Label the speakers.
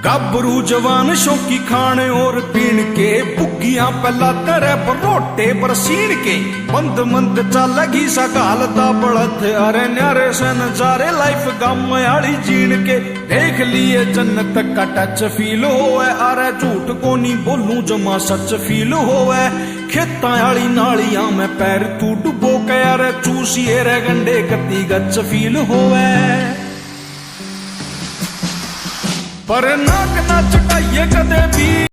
Speaker 1: गाभरू जवान शौकी खाने और पीण के भुग्गियां पहला तेरे बरोटे बरसीन के मंद मंद चलगी सकाल दा बड़थ अरे न्यारे से नजारे लाइफ गम आली जीण के देख लिए जन्नत का टच फील होवे अरे झूठ को नहीं बोलूं जमा सच फील होवे खेतां आली नालियां में पैर तू डुबो के अरे चूसिए रे गंडे कती गच फील होवे पर नाक ना चटाइए कदे भी